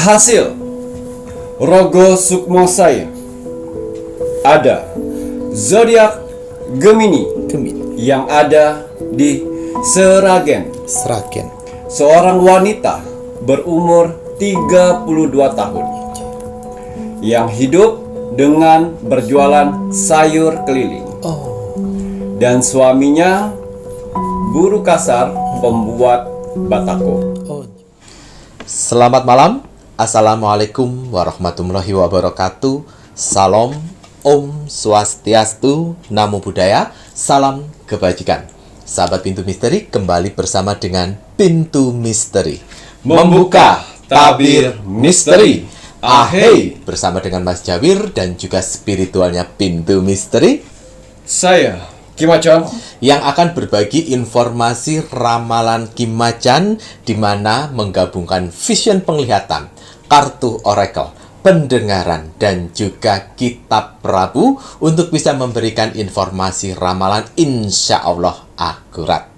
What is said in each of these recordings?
Hasil Rogo Sukmo saya ada zodiak Gemini yang ada di Seragen. Seorang wanita berumur 32 tahun yang hidup dengan berjualan sayur keliling. Dan suaminya buruh kasar pembuat batako. Selamat malam. Assalamualaikum warahmatullahi wabarakatuh. Salam, Om Swastiastu, Namo Buddhaya, salam kebajikan. Sahabat Pintu Misteri, kembali bersama dengan Pintu Misteri membuka tabir misteri. Ahei, bersama dengan Mas Jawir dan juga spiritualnya Pintu Misteri, Saya Kim Macan, yang akan berbagi informasi ramalan Kim Macan, di mana menggabungkan vision penglihatan, kartu oracle, pendengaran, dan juga kitab Prabu untuk bisa memberikan informasi ramalan insya Allah akurat.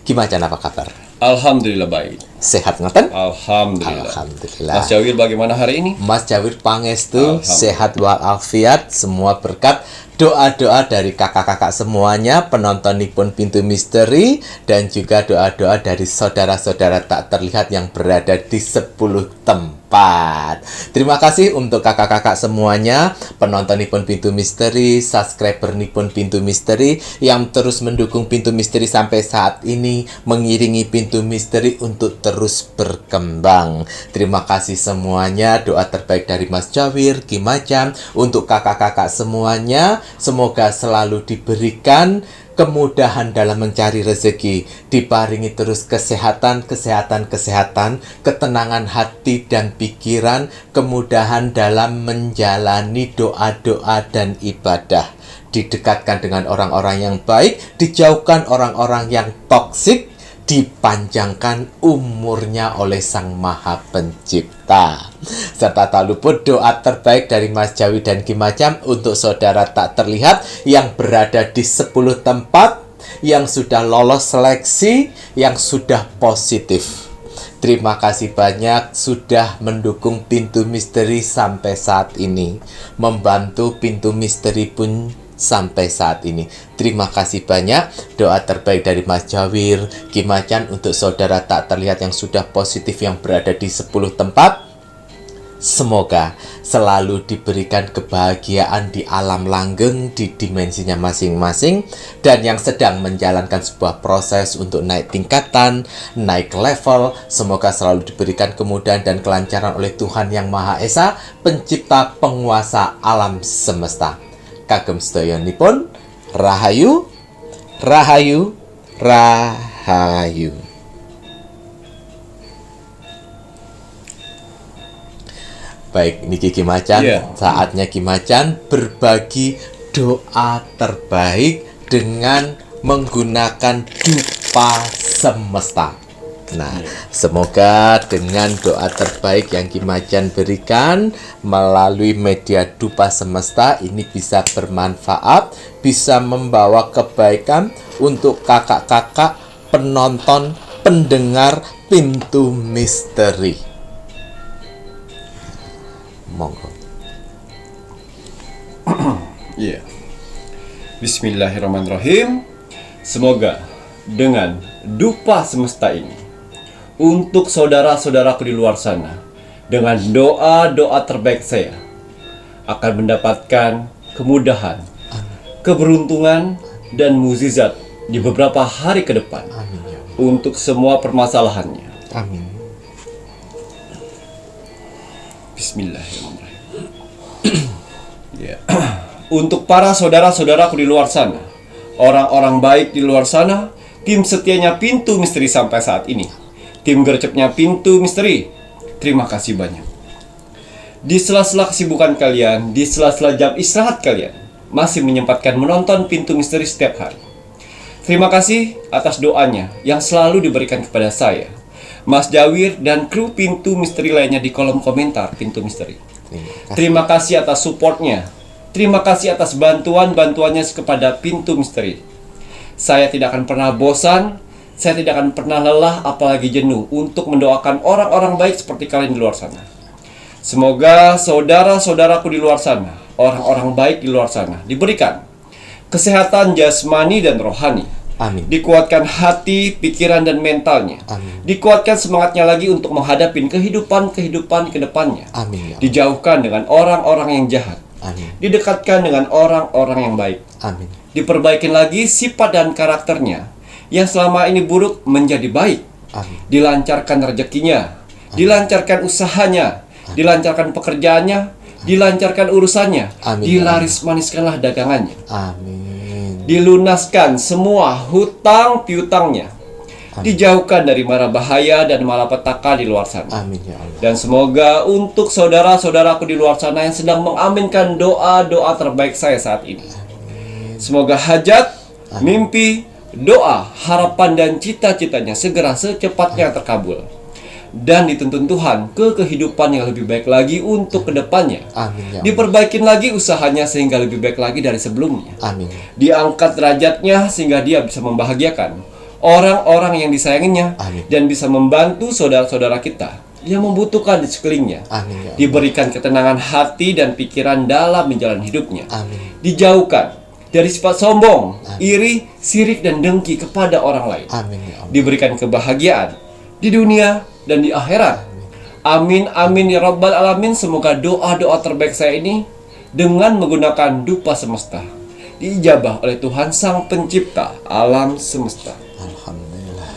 Kim Macan, apa kabar? Alhamdulillah baik. Sehat ngoten? Alhamdulillah. Alhamdulillah. Mas Jawir bagaimana hari ini? Mas Jawir pangestu, sehat walafiat, semua berkat doa-doa dari kakak-kakak semuanya, penontonipun Pintu Misteri, dan juga doa-doa dari saudara-saudara tak terlihat yang berada di 10 tempat. Terima kasih untuk kakak-kakak semuanya, penontonipun Pintu Misteri, subscribernipun Pintu Misteri, yang terus mendukung Pintu Misteri sampai saat ini, mengiringi Pintu Misteri untuk terus berkembang. Terima kasih semuanya, doa terbaik dari Mas Jawir, Kim Macan, untuk kakak-kakak semuanya. Semoga selalu diberikan kemudahan dalam mencari rezeki, diparingi terus kesehatan, ketenangan hati dan pikiran, kemudahan dalam menjalani doa-doa dan ibadah, didekatkan dengan orang-orang yang baik, dijauhkan orang-orang yang toksik, dipanjangkan umurnya oleh Sang Maha Pencipta. Serta tak luput doa terbaik dari Mas Jawi dan Kim Macan untuk saudara tak terlihat yang berada di 10 tempat, yang sudah lolos seleksi, yang sudah positif. Terima kasih banyak sudah mendukung Pintu Misteri sampai saat ini, membantu Pintu Misteri pun sampai saat ini. Terima kasih banyak. Doa terbaik dari Mas Jawir, Kim Macan untuk saudara tak terlihat yang sudah positif yang berada di 10 tempat. Semoga selalu diberikan kebahagiaan di alam langgeng, di dimensinya masing-masing, dan yang sedang menjalankan sebuah proses untuk naik tingkatan, naik level, semoga selalu diberikan kemudahan dan kelancaran oleh Tuhan Yang Maha Esa, pencipta penguasa alam semesta. Kagem sedayanipun, Rahayu, Rahayu, Rahayu. Baik, niki Kim Macan, saatnya Kim Macan berbagi doa terbaik dengan menggunakan dupa semesta. Nah, semoga dengan doa terbaik yang Kim Macan berikan melalui media dupa semesta ini bisa bermanfaat, bisa membawa kebaikan untuk kakak-kakak penonton, pendengar Pintu Misteri. Monggo. Bismillahirrahmanirrahim. Semoga dengan dupa semesta ini, untuk saudara-saudaraku di luar sana, dengan doa-doa terbaik saya, akan mendapatkan kemudahan, keberuntungan, dan mukjizat di beberapa hari ke depan. Untuk semua permasalahannya. Amin. Bismillahirrahmanirrahim. Untuk para saudara-saudaraku di luar sana, orang-orang baik di luar sana, tim setianya Pintu Misteri sampai saat ini, tim gercepnya Pintu Misteri, terima kasih banyak. Di sela-sela kesibukan kalian, di sela-sela jam istirahat kalian, masih menyempatkan menonton Pintu Misteri setiap hari. Terima kasih atas doanya yang selalu diberikan kepada saya, Mas Jawir, dan kru Pintu Misteri lainnya di kolom komentar Pintu Misteri. Terima kasih atas supportnya. Terima kasih atas bantuan-bantuannya kepada Pintu Misteri. Saya tidak akan pernah bosan, saya tidak akan pernah lelah apalagi jenuh untuk mendoakan orang-orang baik seperti kalian di luar sana. Semoga saudara-saudaraku di luar sana, orang-orang baik di luar sana, diberikan kesehatan jasmani dan rohani. Amin. Dikuatkan hati, pikiran, dan mentalnya. Amin. Dikuatkan semangatnya lagi untuk menghadapi kehidupan ke depannya. Amin, ya Allah. Dijauhkan dengan orang-orang yang jahat. Amin. Didekatkan dengan orang-orang yang baik. Amin. Diperbaikin lagi sifat dan karakternya yang selama ini buruk menjadi baik. Amin. Dilancarkan rezekinya, dilancarkan usahanya, dilancarkan pekerjaannya, dilancarkan urusannya, Amin. dilaris-maniskanlah dagangannya, Amin. dilunaskan semua hutang piutangnya, dijauhkan dari mara bahaya dan malapetaka di luar sana. Amin, ya Allah. Dan semoga untuk saudara-saudaraku di luar sana yang sedang mengaminkan doa-doa terbaik saya saat ini, semoga hajat, mimpi, doa, harapan, dan cita-citanya segera secepatnya terkabul dan dituntun Tuhan ke kehidupan yang lebih baik lagi untuk kedepannya. Amin, ya Allah. Diperbaikin lagi usahanya sehingga lebih baik lagi dari sebelumnya. Amin. Diangkat derajatnya sehingga dia bisa membahagiakan orang-orang yang disayanginya. Amin. Dan bisa membantu saudara-saudara kita yang membutuhkan di sekelilingnya. Amin, ya Allah. Diberikan ketenangan hati dan pikiran dalam menjalani hidupnya. Amin. Dijauhkan dari sifat sombong, iri, sirik, dan dengki kepada orang lain. Amin, ya Allah. Diberikan kebahagiaan di dunia dan di akhirat. Amin, amin ya rabbal alamin. Semoga doa-doa terbaik saya ini dengan menggunakan dupa semesta diijabah oleh Tuhan Sang Pencipta alam semesta. Alhamdulillah.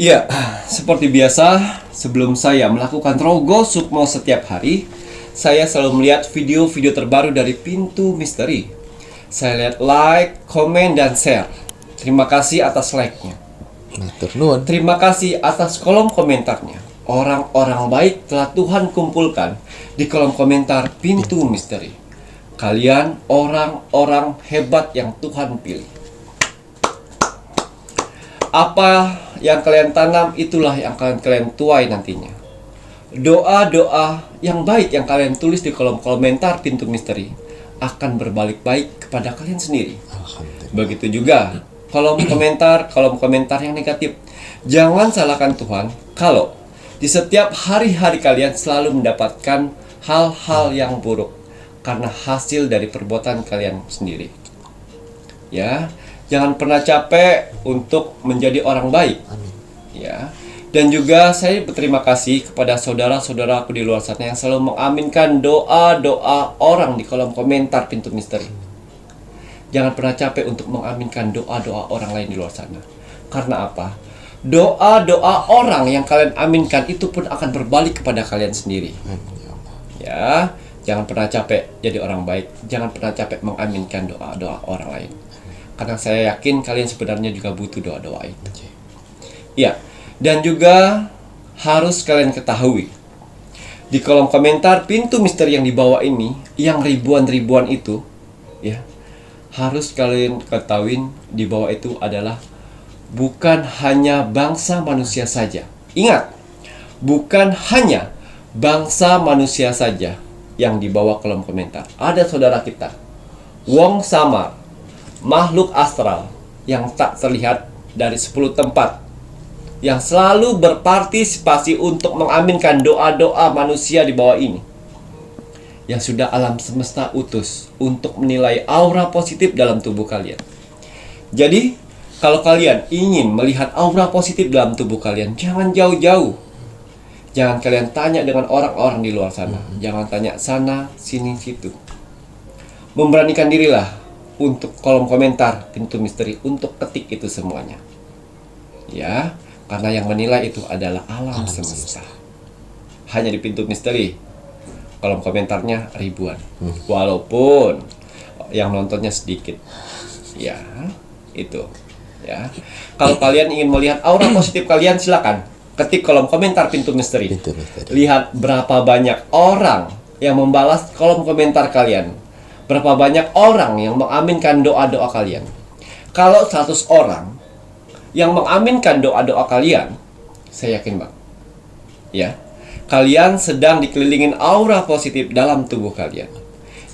Iya, seperti biasa, sebelum saya melakukan rogo sukmo setiap hari, saya selalu melihat video-video terbaru dari Pintu Misteri. Saya lihat like, komen, dan share. Terima kasih atas like-nya. Matur nuwun. Terima kasih atas kolom komentarnya. Orang-orang baik telah Tuhan kumpulkan di kolom komentar Pintu Misteri. Kalian orang-orang hebat yang Tuhan pilih. Apa yang kalian tanam, itulah yang akan kalian tuai nantinya. Doa-doa yang baik yang kalian tulis di kolom komentar Pintu Misteri akan berbalik baik kepada kalian sendiri. Alhamdulillah. Begitu juga kolom komentar yang negatif. Jangan salahkan Tuhan kalau di setiap hari-hari kalian selalu mendapatkan hal-hal yang buruk karena hasil dari perbuatan kalian sendiri. Ya, jangan pernah capek untuk menjadi orang baik. Amin. Ya. Dan juga saya berterima kasih kepada saudara-saudaraku di luar sana yang selalu mengaminkan doa-doa orang di kolom komentar Pintu Misteri. Jangan pernah capek untuk mengaminkan doa-doa orang lain di luar sana. Karena apa? Doa-doa orang yang kalian aminkan itu pun akan berbalik kepada kalian sendiri. Amin, ya Allah. Ya, jangan pernah capek jadi orang baik. Jangan pernah capek mengaminkan doa-doa orang lain. Karena saya yakin kalian sebenarnya juga butuh doa-doa itu. Ya. Dan juga harus kalian ketahui, di kolom komentar Pintu Misteri yang di bawah ini, yang ribuan-ribuan itu, ya, harus kalian ketahuin di bawah itu adalah bukan hanya bangsa manusia saja. Ingat, bukan hanya bangsa manusia saja yang di bawah kolom komentar. Ada saudara kita, wong samar, makhluk astral yang tak terlihat dari 10 tempat, yang selalu berpartisipasi untuk mengaminkan doa-doa manusia di bawah ini, yang sudah alam semesta utus untuk menilai aura positif dalam tubuh kalian. Jadi, kalau kalian ingin melihat aura positif dalam tubuh kalian, jangan jauh-jauh. Jangan kalian tanya dengan orang-orang di luar sana. Jangan tanya sana, sini, situ. Memberanikan dirilah untuk kolom komentar Pintu Misteri untuk ketik itu semuanya. Ya. Karena yang menilai itu adalah alam semesta. Hanya di Pintu Misteri kolom komentarnya ribuan. Walaupun yang nontonnya sedikit. Ya, itu. Ya. Kalau kalian ingin melihat aura positif kalian, silakan ketik kolom komentar Pintu Misteri. Pintu Misteri. Lihat berapa banyak orang yang membalas kolom komentar kalian. Berapa banyak orang yang mengaminkan doa-doa kalian. Kalau 100 orang yang mengaminkan doa-doa kalian, saya yakin bang, ya, kalian sedang dikelilingin aura positif dalam tubuh kalian,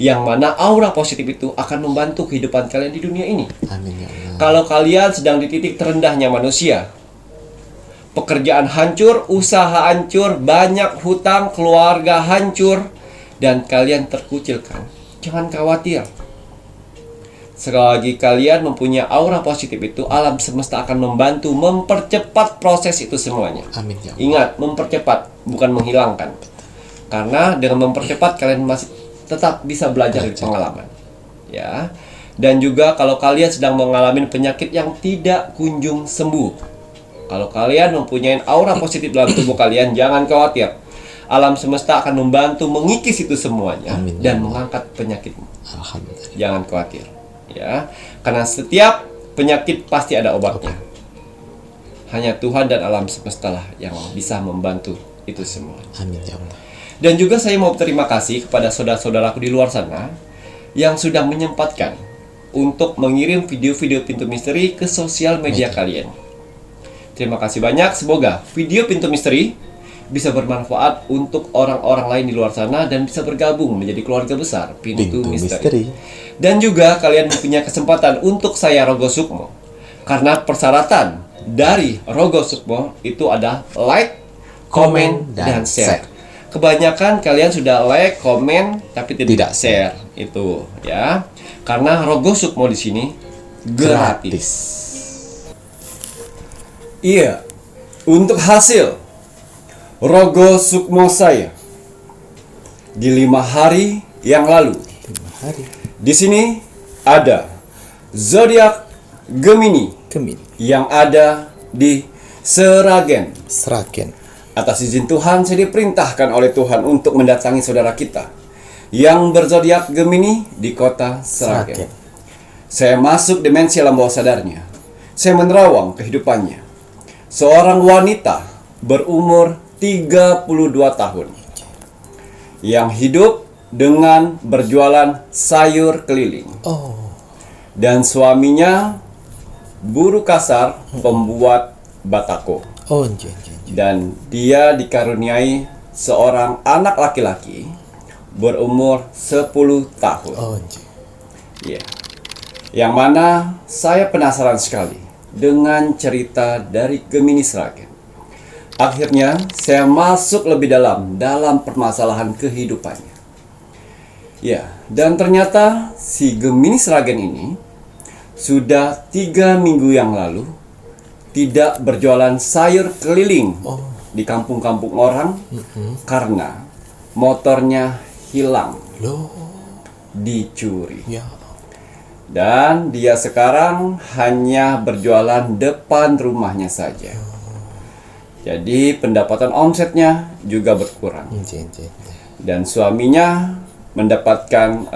yang mana aura positif itu akan membantu kehidupan kalian di dunia ini. Amin, ya Allah. Kalau kalian sedang di titik terendahnya manusia, pekerjaan hancur, usaha hancur, banyak hutang, keluarga hancur, dan kalian terkucilkan, jangan khawatir. Selagi kalian mempunyai aura positif itu, alam semesta akan membantu mempercepat proses itu semuanya. Amin ya Allah. Ingat, mempercepat, bukan menghilangkan. Karena dengan mempercepat kalian masih tetap bisa belajar dari pengalaman. Ya. Dan juga kalau kalian sedang mengalami penyakit yang tidak kunjung sembuh, kalau kalian mempunyai aura positif dalam tubuh kalian, jangan khawatir. Alam semesta akan membantu mengikis itu semuanya. Amin. Dan mengangkat penyakitmu. Alhamdulillah. Jangan khawatir. Ya, karena setiap penyakit pasti ada obatnya. Hanya Tuhan dan alam semesta lah yang bisa membantu itu semua. Amin ya Allah. Dan juga saya mau berterima kasih kepada saudara-saudaraku di luar sana yang sudah menyempatkan untuk mengirim video-video pintu misteri ke sosial media kalian. Terima kasih banyak. Semoga video pintu misteri bisa bermanfaat untuk orang-orang lain di luar sana dan bisa bergabung menjadi keluarga besar pintu misteri. Dan juga kalian punya kesempatan untuk saya Rogo Sukmo. Karena persyaratan dari Rogo Sukmo itu ada like, komen, dan share. Kebanyakan kalian sudah like, komen, tapi tidak share. Itu ya. Karena Rogo Sukmo di sini gratis. Iya. Untuk hasil Rogo Sukmo saya di 5 hari yang lalu. 5 hari. Di sini ada zodiak Gemini yang ada di Sragen. Atas izin Tuhan, saya diperintahkan oleh Tuhan untuk mendatangi saudara kita yang berzodiak Gemini di kota Sragen. Saya masuk dimensi alam bawah sadarnya. Saya menerawang kehidupannya. Seorang wanita berumur 32 tahun yang hidup dengan berjualan sayur keliling. Dan suaminya buruh kasar pembuat batako. Dan dia dikaruniai seorang anak laki-laki berumur 10 tahun. Ya. Yang mana saya penasaran sekali dengan cerita dari Gemini Sragen. Akhirnya saya masuk lebih dalam permasalahan kehidupannya. Ya, dan ternyata si Gemini Sragen ini sudah 3 minggu yang lalu tidak berjualan sayur keliling di kampung-kampung orang karena motornya hilang, dicuri. Dan dia sekarang hanya berjualan depan rumahnya saja. Jadi pendapatan omsetnya juga berkurang. Dan suaminya mendapatkan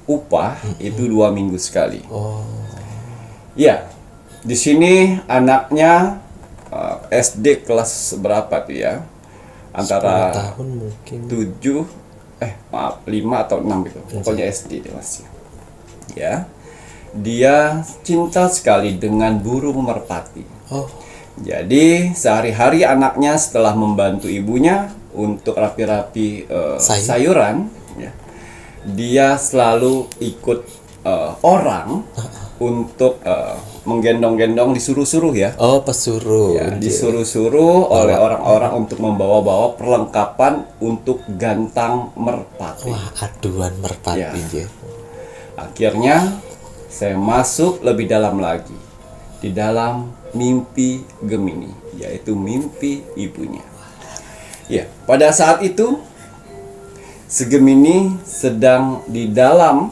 upah itu 2 minggu sekali. Ya, di sini anaknya SD kelas berapa tuh ya? Antara 5 atau 6 gitu. Pokoknya SD dia masih. Ya. Dia cinta sekali dengan burung merpati. Jadi sehari-hari anaknya setelah membantu ibunya untuk rapi-rapi sayuran, ya, dia selalu ikut orang untuk menggendong-gendong, disuruh-suruh ya. Pesuruh. Ya, disuruh-suruh oleh orang-orang untuk membawa-bawa perlengkapan untuk gantang merpati. Aduan merpati. Ya. Akhirnya saya masuk lebih dalam lagi di dalam mimpi Gemini, yaitu mimpi ibunya. Ya, pada saat itu si Gemini sedang di dalam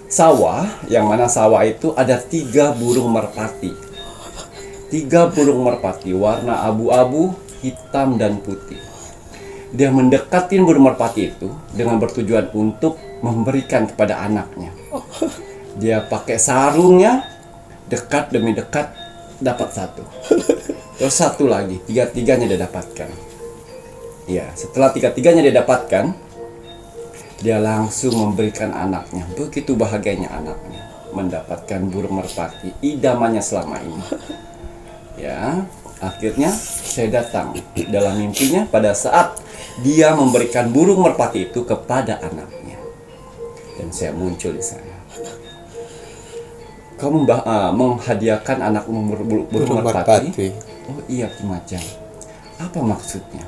sawah, yang mana sawah itu ada 3 burung merpati. 3 burung merpati warna abu-abu, hitam, dan putih. Dia mendekatin burung merpati itu dengan bertujuan untuk memberikan kepada anaknya. Dia pakai sarungnya, dekat demi dekat dapat 1. Terus 1 lagi, 3-3-nya dia dapatkan. Ya, setelah 3-3-nya dia dapatkan, dia langsung memberikan anaknya. Begitu bahagianya anaknya mendapatkan burung merpati idamannya selama ini. Ya, akhirnya saya datang dalam mimpinya pada saat dia memberikan burung merpati itu kepada anaknya. Dan saya muncul di sana. Kau menghadiahkan anakmu burung merpati. Oh iya Ki Majang. Apa maksudnya?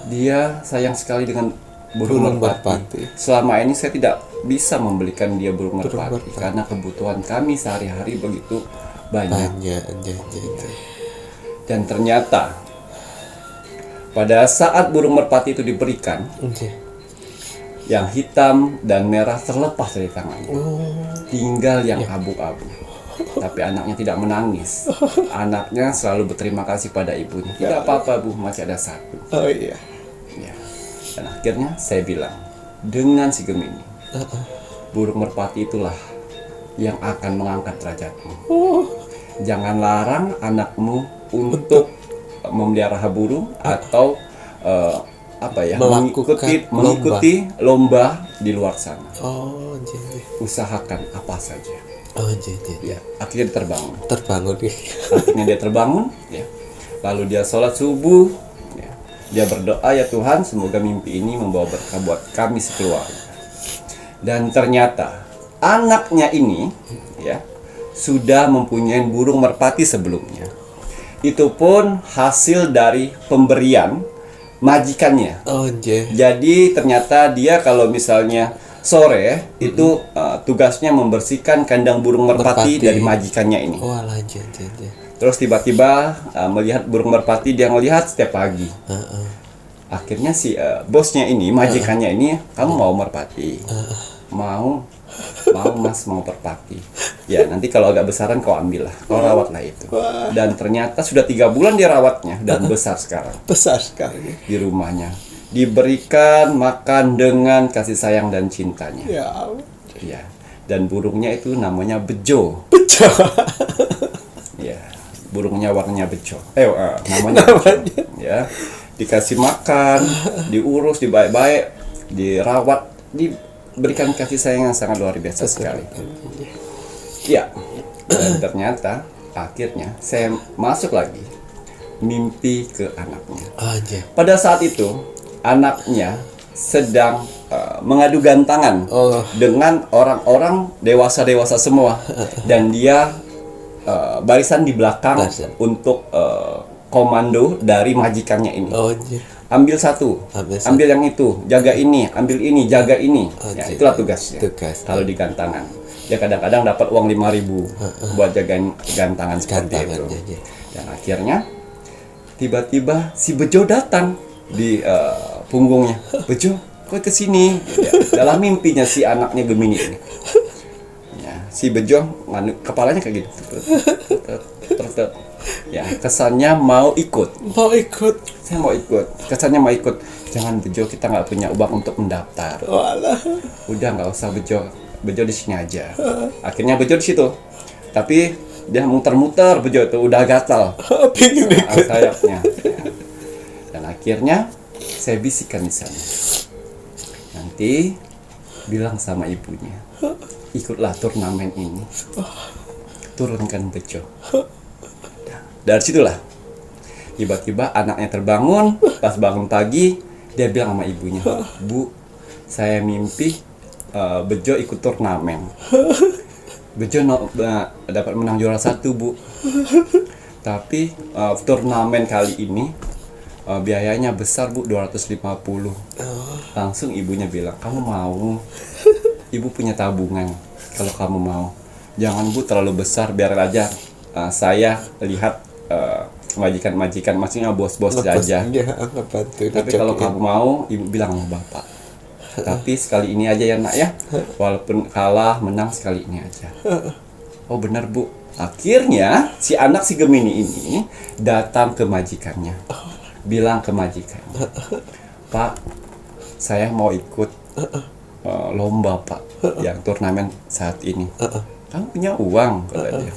Dia sayang sekali dengan burung merpati. Selama ini saya tidak bisa membelikan dia burung merpati karena kebutuhan kami sehari-hari begitu banyak. Dan ternyata pada saat burung merpati itu diberikan, yang hitam dan merah terlepas dari tangannya. Tinggal yang abu-abu. Tapi anaknya tidak menangis. Anaknya selalu berterima kasih pada ibunya. Tidak apa-apa Bu, masih ada satu. Oh iya. Ya. Dan akhirnya saya bilang, dengan si Gemini, burung merpati itulah yang akan mengangkat derajatmu. Jangan larang anakmu untuk memelihara burung atau mengikuti lomba di luar sana. Usahakan apa saja. Ya, akhirnya dia terbangun. Akhirnya dia terbangun. Ya. Lalu dia sholat subuh. Ya. Dia berdoa, ya Tuhan, semoga mimpi ini membawa berkah buat kami sekeluarga. Dan ternyata anaknya ini, ya, sudah mempunyai burung merpati sebelumnya. Itu pun hasil dari pemberian majikannya. Jadi ternyata dia kalau misalnya sore itu tugasnya membersihkan kandang burung merpati dari majikannya ini. Terus tiba-tiba melihat burung merpati, dia ngelihat setiap pagi. Akhirnya si bosnya ini, majikannya ini, kamu mau merpati? Mau Mas, mau merpati. Ya nanti kalau agak besaran kau ambil lah, kau rawatlah itu. Dan ternyata sudah 3 bulan dia rawatnya dan besar sekarang. Besar sekali di rumahnya. Diberikan makan dengan kasih sayang dan cintanya. Ya. Dan burungnya itu namanya bejo. Ya, burungnya warnanya bejo. Namanya bejo. Ya. Dikasih makan, diurus, dibaik-baik, dirawat, diberikan kasih sayang yang sangat luar biasa sekali. Ya. Dan ternyata akhirnya saya masuk lagi mimpi ke anaknya. Pada saat itu anaknya sedang mengadu gantangan dengan orang-orang dewasa semua, dan dia barisan di belakang untuk komando dari majikannya ini. Ambil satu, ambil yang itu, jaga ini, ambil ini, jaga ini. Ya, itulah tugasnya. Kalau di gantangan, dia kadang-kadang dapat uang 5.000 buat jagain gantangan seperti itu. Dan akhirnya tiba-tiba si bejo datang di punggungnya. Bejo, kok kesini? Ya, dalam mimpinya si anaknya Gemini ini. Ya, si bejo kepalanya kayak gitu. Ya, kesannya mau ikut. Saya mau ikut. Kesannya mau ikut. Jangan bejo, kita nggak punya uang untuk mendaftar. Udah nggak usah bejo. Bejo di sini aja. Akhirnya bejo di situ. Tapi dia muter-muter bejo itu udah gatal. Sayapnya. Dan akhirnya saya bisikan di sana. Nanti bilang sama ibunya, ikutlah turnamen ini. Turunkan bejo. Dari situlah tiba-tiba anaknya terbangun. Pas bangun pagi, dia bilang sama ibunya, Bu, saya mimpi bejo ikut turnamen. Bejo dapat menang juara 1, Bu. Tapi turnamen kali ini biayanya besar, Bu, 250. Langsung ibunya bilang, kamu mau? Ibu punya tabungan. Kalau kamu mau, jangan Bu terlalu besar, biar aja saya lihat majikan-majikan, maksudnya bos-bos aja. Tapi kalau kamu mau, ibu bilang sama bapak. Tapi sekali ini aja ya nak ya, walaupun kalah menang sekali ini aja. Oh benar Bu. Akhirnya si anak si Gemini ini datang ke majikannya, bilang ke majikannya, Pak, saya mau ikut lomba Pak, yang turnamen saat ini. Kamu punya uang? Kata dia.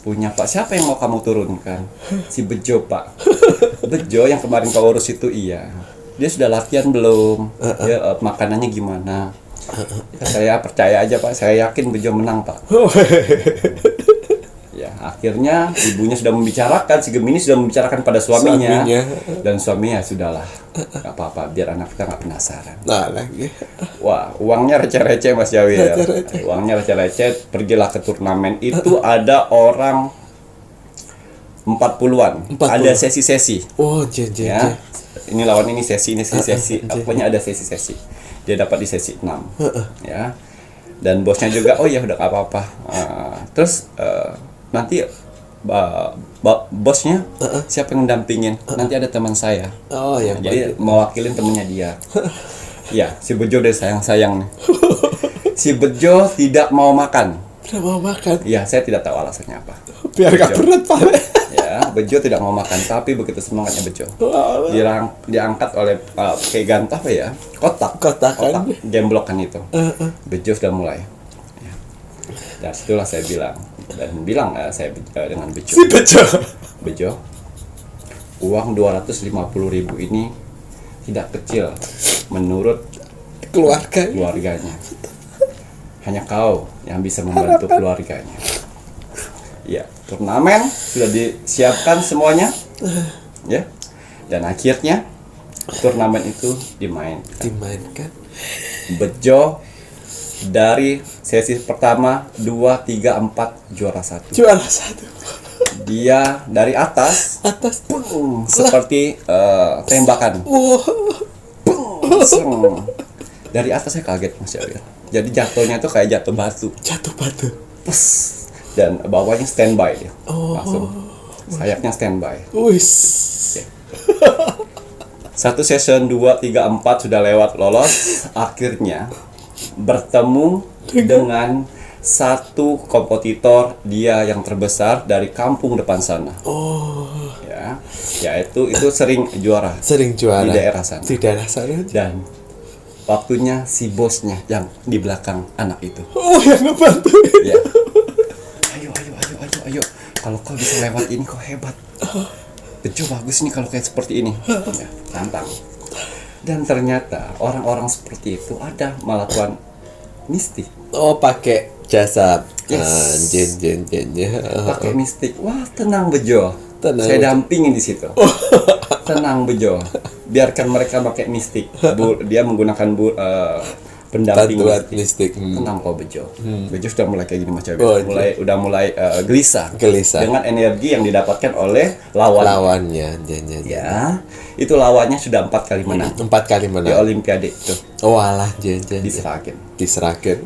Punya Pak. Siapa yang mau kamu turunkan? Si Bejo Pak. Bejo yang kemarin kau urus itu, iya. Dia sudah latihan belum? Dia makanannya gimana? Saya percaya aja Pak, saya yakin Bejo menang Pak. Ya, akhirnya ibunya sudah membicarakan, si Gemini sudah membicarakan pada suaminya. Dan suaminya sudahlah, nggak apa-apa, biar anak kita nggak penasaran. Nah lagi. Wah, uangnya receh-receh Mas Jawir. Receh-receh. Uangnya receh-receh, pergilah ke turnamen itu ada orang 40-an. 40. Ada sesi-sesi. Oh, jen. Ya. Ini lawan ini sesi, ini sesi. Pokoknya ada sesi-sesi. Dia dapat di sesi 6. Ya. Dan bosnya juga, oh ya udah gak apa-apa. Terus nanti bosnya siapa yang mendampingin? Nanti ada teman saya. Oh ya. Jadi mewakilin temennya dia. Ya, si Bejo udah sayang-sayang nih. Si Bejo tidak mau makan. Tidak mau makan. Ya, saya tidak tahu alasannya apa. Biar gak berat Pak. Ya, Bejo tidak mau makan, tapi begitu semangatnya Bejo. Diangkat oleh kayak gantah apa ya? Kotak gemblokan itu. Bejo sudah mulai. Ya. Dan situlah saya bilang saya dengan Bejo. Si Bejo. Bejo, uang 250.000 ini tidak kecil menurut keluarganya. Hanya kau yang bisa membantu keluarganya. Ya, turnamen sudah disiapkan semuanya. Ya. Dan akhirnya turnamen itu dimainkan. Bejo dari sesi pertama 2, 3, 4 juara 1. Dia dari atas seperti tembakan. Dari atas saya kaget Mas Jawir. Jadi jatuhnya itu kayak jatuh batu. Pus. Dan bawahnya standby dia. Langsung sayapnya standby. Ya. Satu session 2, 3, 4 sudah lewat lolos. Akhirnya bertemu dengan satu kompetitor dia yang terbesar dari kampung depan sana. Ya, yaitu sering juara. Di daerah sana. Dan waktunya si bosnya yang di belakang anak itu. Yang ngebantu. Ya. Ayo. Kalau kau bisa lewat ini kau hebat. Bejo bagus nih kalau kayak seperti ini. Ya, tantang. Dan ternyata orang-orang seperti itu ada melakukan mistik. Oh, pakai jasa Yes. jen. Pakai mistik. Wah, tenang Bejo. Tenang. Saya dampingin di situ. Tenang Bejo. Biarkan mereka pakai mistik. Dia menggunakan pendamping mistik. Tenang kok Bejo. Bejo sudah mulai kayak gini Mas Jawi. Udah mulai gelisah. Dengan energi yang didapatkan oleh lawannya. Ya, itu lawannya sudah 4 kali menang. 4 kali menang. Di Olimpiade itu. Oh alah, jen. Diserakin.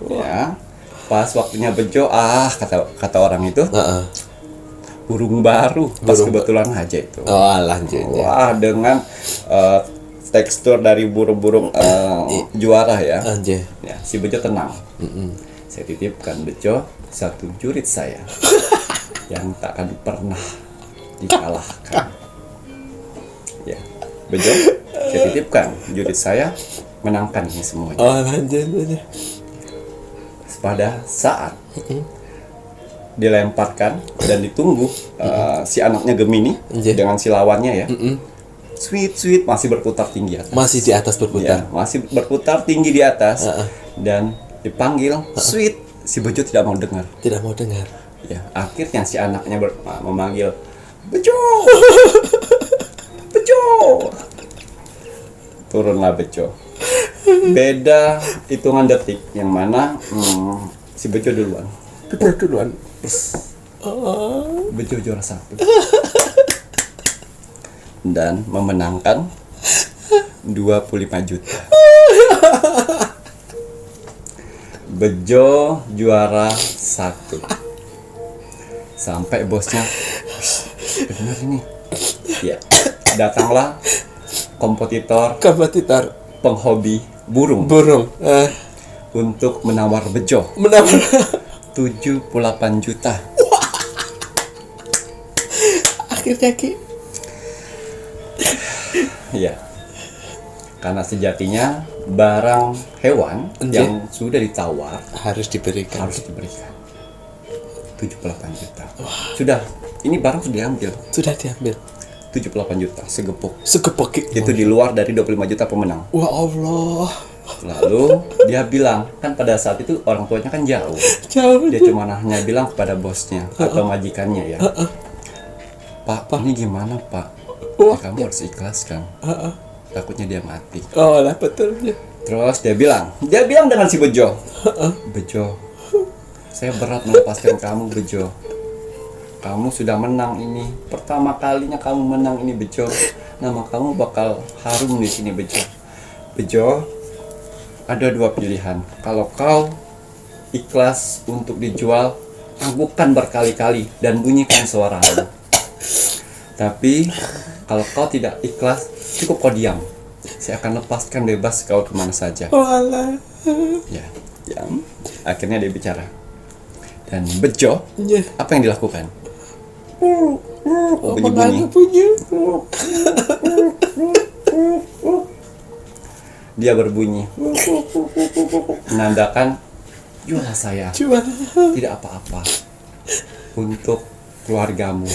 Ya. Pas waktunya Bejo, kata orang itu, burung baru. Pas kebetulan aja itu. Oh alah, jen. Wah, dengan tekstur dari burung-burung juara ya. Ya, si Bejo tenang. Saya titipkan Bejo satu jurit saya yang tak akan pernah dikalahkan. Ya, Bejo, saya titipkan jurit saya menangkan ini semuanya. Oh alah, jen. Pada saat dilemparkan dan ditunggu si anaknya Gemini dengan si lawannya ya. Sweet masih berputar tinggi atas. Masih di atas berputar. Ya, masih berputar tinggi di atas. Dan dipanggil Sweet, si Bejo tidak mau dengar. Ya, akhirnya si anaknya memanggil Bejo. Turunlah Bejo. Beda hitungan detik yang mana si Bejo duluan. Bejo juara 1 dan memenangkan 25 juta. Bejo juara 1 sampai bosnya benar ini. Ya, datanglah kompetitor penghobi burung untuk menawar Bejo 78 juta. Akhirnya Ki. Ya. Karena sejatinya barang hewan yang sudah ditawar harus diberikan 78 juta. Sudah, ini barang sudah diambil. 78 juta segepok. Segepok Itu di luar dari 25 juta pemenang. Wah Allah. Lalu dia bilang, kan pada saat itu orang tuanya kan jauh. Jauh. Dia cuma hanya bilang kepada bosnya atau majikannya ya, Pak, ini gimana Pak? Ya, kamu harus ikhlaskan. Takutnya dia mati. Oh lah betul. Terus dia bilang dengan si Bejo, Bejo, saya berat melepaskan kamu Bejo. Kamu sudah menang ini, pertama kalinya kamu menang ini Bejo. Nama kamu bakal harum di sini Bejo. Bejo, ada dua pilihan. Kalau kau ikhlas untuk dijual, anggukkan berkali-kali dan bunyikan suaramu. Tapi kalau kau tidak ikhlas, cukup kau diam. Saya akan lepaskan bebas kau kemana saja. Walah. Ya, diam. Akhirnya dia bicara. Dan Bejo, Ya. apa yang dilakukan? Bunyi-bunyi. Punya. Dia berbunyi, menandakan jual saya. Jual. Tidak apa-apa. Untuk keluargamu,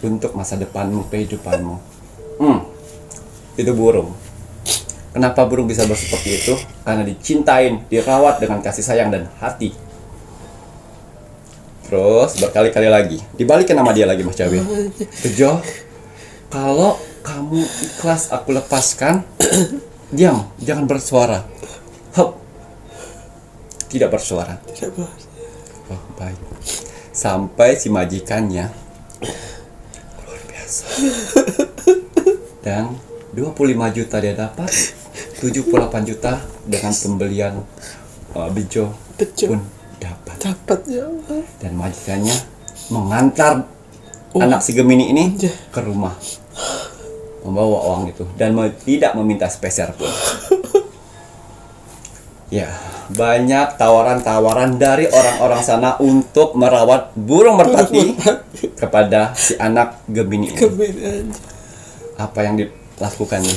untuk masa depanmu, kehidupanmu. Itu burung. Kenapa burung bisa seperti itu? Karena dicintain, dirawat dengan kasih sayang dan hati. Terus berkali-kali lagi dibalikin nama dia lagi Mas Cabe. Bejo, kalau kamu ikhlas aku lepaskan, diam, jangan bersuara. Hop. Tidak bersuara. Oh, baik. Sampai si majikannya luar biasa. Dan 25 juta dia dapat, 78 juta dengan pembelian Bejo pun dapat ya Allah. dan majikannya mengantar anak si Gemini ini ke rumah membawa uang itu dan tidak meminta speser pun. Ya, banyak tawaran-tawaran dari orang-orang sana untuk merawat burung merpati kepada si anak Gemini ini. Apa yang dilakukannya?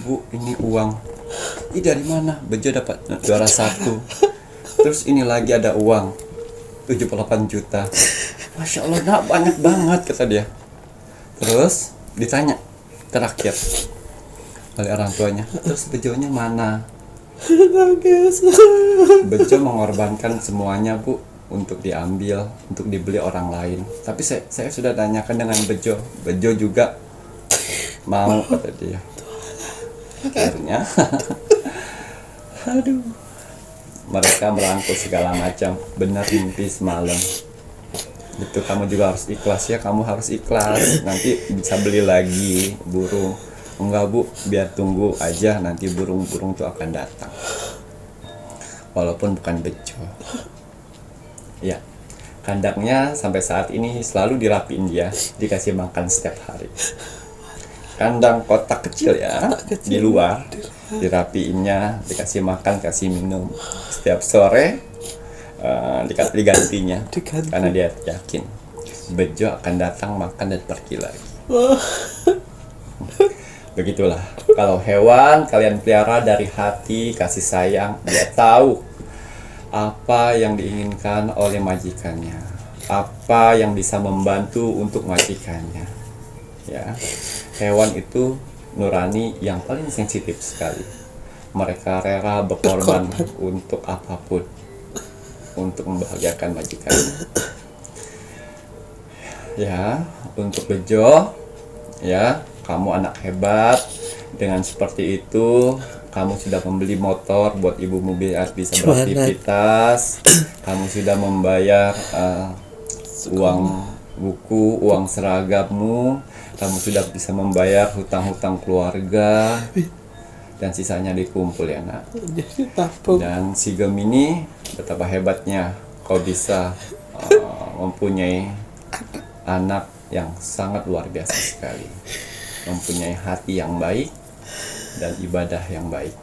Bu, ini uang. Ini dari mana? Bejo dapat juara 1. Terus ini lagi ada uang 78 juta. Masya Allah, nak, banyak banget kata dia. Terus ditanya terakhir oleh orang tuanya, terus Bejonya mana? Bejo mengorbankan semuanya Bu untuk diambil, untuk dibeli orang lain. Tapi saya sudah tanyakan dengan Bejo. Bejo juga mau kata dia. Akhirnya aduh, mereka merangkul segala macam. Benar mimpi semalam. Itu kamu juga harus ikhlas ya, kamu harus ikhlas. Nanti bisa beli lagi burung. Enggak Bu, biar tunggu aja, nanti burung-burung itu akan datang. Walaupun bukan Bejo. Ya, kandangnya sampai saat ini selalu dirapiin dia, dikasih makan setiap hari. Kandang kotak kecil ya, di luar, dirapiinnya, dikasih makan, kasih minum. Setiap sore digantinya, karena dia yakin Bejo akan datang makan dan pergi lagi. Begitulah, kalau hewan kalian pelihara dari hati, kasih sayang, dia tahu apa yang diinginkan oleh majikannya, apa yang bisa membantu untuk majikannya. Ya, hewan itu nurani yang paling sensitif sekali. Mereka rela berkorban untuk apapun, untuk membahagiakan majikannya. Ya, untuk Bejo, ya, kamu anak hebat. Dengan seperti itu, kamu sudah membeli motor buat ibumu biar bisa beraktivitas. Kamu sudah membayar uang buku, uang seragammu. Kamu sudah bisa membayar hutang-hutang keluarga. Dan sisanya dikumpul ya nak. Dan si Gemini, betapa hebatnya kau bisa mempunyai anak yang sangat luar biasa sekali. Mempunyai hati yang baik dan ibadah yang baik,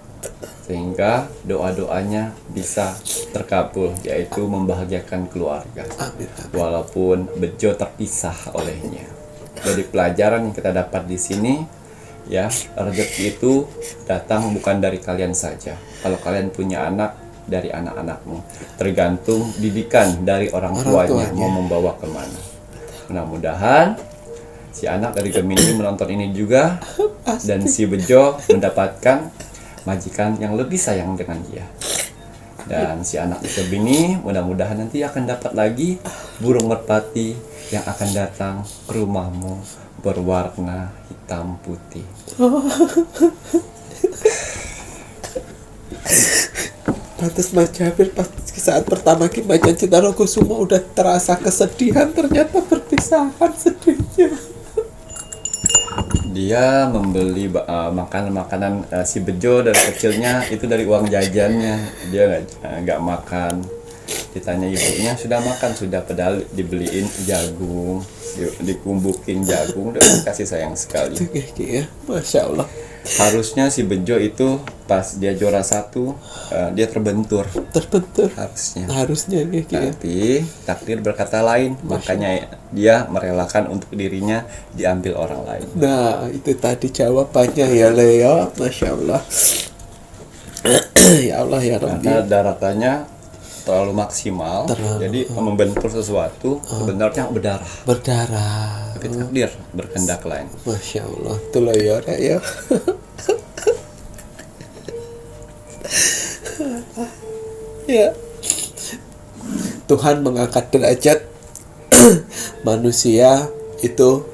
sehingga doa-doanya bisa terkabul, yaitu membahagiakan keluarga walaupun Bejo terpisah olehnya. Jadi pelajaran yang kita dapat di sini, ya, rezeki itu datang bukan dari kalian saja. Kalau kalian punya anak, dari anak-anakmu, tergantung didikan dari orang tuanya mau membawa kemana. Mudah-mudahan si anak dari Gemini menonton ini juga, dan si Bejo mendapatkan majikan yang lebih sayang dengan dia. Dan si anak itu bini mudah-mudahan nanti akan dapat lagi burung merpati yang akan datang ke rumahmu berwarna hitam putih. Pantes Mas Jabir pas saat pertama Macan Cintarokusumo udah terasa kesedihan, ternyata perpisahan sedihnya. Dia membeli makanan-makanan si Bejo dari kecilnya itu dari uang jajannya. Dia nggak makan. Ditanya ibunya sudah makan, sudah, padahal dibeliin jagung, dikumbukin jagung, udah kasih sayang sekali. Ya, Masya Allah. Harusnya si Bejo itu pas dia juara 1 dia terbentur harusnya ya. Tapi takdir berkata lain, makanya dia merelakan untuk dirinya diambil orang lain. Nah itu tadi jawabannya ya Leo. Masya Allah. Ya Allah ya Rabbi. Karena daratannya terlalu maksimal, jadi membentur sesuatu sebenarnya berdarah. Tapi takdir berkehendak lain. Masya Allah, itulah ya Rek ya. Ya. Tuhan mengangkat derajat manusia itu.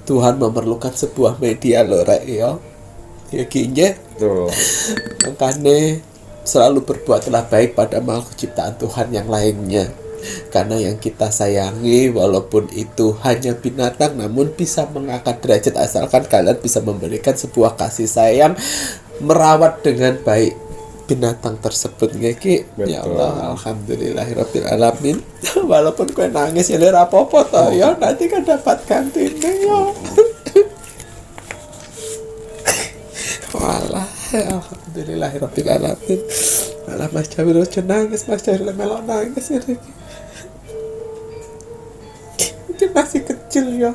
Tuhan memerlukan sebuah media loh Rek ya. Ya gini. Tuh. Makanya selalu berbuatlah baik pada makhluk ciptaan Tuhan yang lainnya. Karena yang kita sayangi walaupun itu hanya binatang, namun bisa mengangkat derajat asalkan kalian bisa memberikan sebuah kasih sayang, merawat dengan baik binatang tersebut. Ya Allah, alhamdulillahirabbil alamin. Walaupun gue nangis ya lir apa-apa toh ya, nanti kan dapat gantinya ya. Walah, alhamdulillahirabbil alamin. Alah Mas Jabir aja nangis, Mas Jabir melok nangis ya. Mungkin masih kecil ya.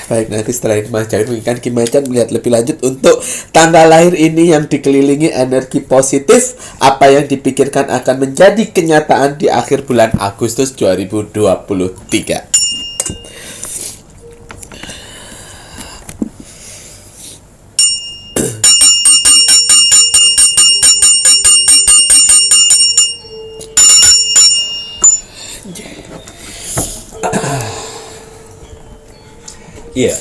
Baik, nanti setelah ini Mas Jabir menginginkan Ki Macan melihat lebih lanjut untuk tanggal lahir ini yang dikelilingi energi positif. Apa yang dipikirkan akan menjadi kenyataan di akhir bulan Agustus 2023. Iya,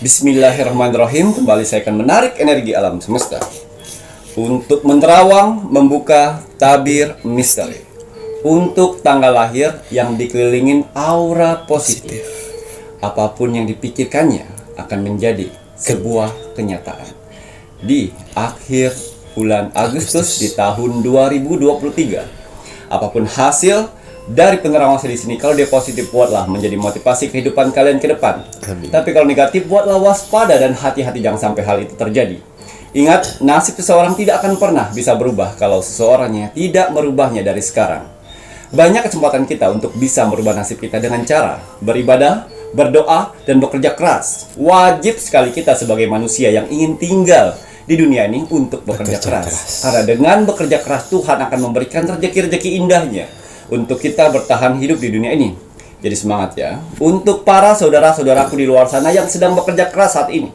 bismillahirrahmanirrahim. Kembali saya akan menarik energi alam semesta untuk menerawang membuka tabir misteri untuk tanggal lahir yang dikelilingin aura positif. Apapun yang dipikirkannya akan menjadi sebuah kenyataan di akhir bulan Agustus di tahun 2023. Apapun hasil dari penerawangan saya di sini, kalau dia positif buatlah menjadi motivasi kehidupan kalian ke depan. Amin. Tapi kalau negatif buatlah waspada dan hati-hati jangan sampai hal itu terjadi. Ingat, nasib seseorang tidak akan pernah bisa berubah kalau seseorangnya tidak merubahnya dari sekarang. Banyak kesempatan kita untuk bisa merubah nasib kita dengan cara beribadah, berdoa, dan bekerja keras. Wajib sekali kita sebagai manusia yang ingin tinggal di dunia ini untuk bekerja keras. Karena dengan bekerja keras Tuhan akan memberikan rezeki-rezeki indahnya untuk kita bertahan hidup di dunia ini. Jadi semangat ya untuk para saudara-saudaraku di luar sana yang sedang bekerja keras saat ini.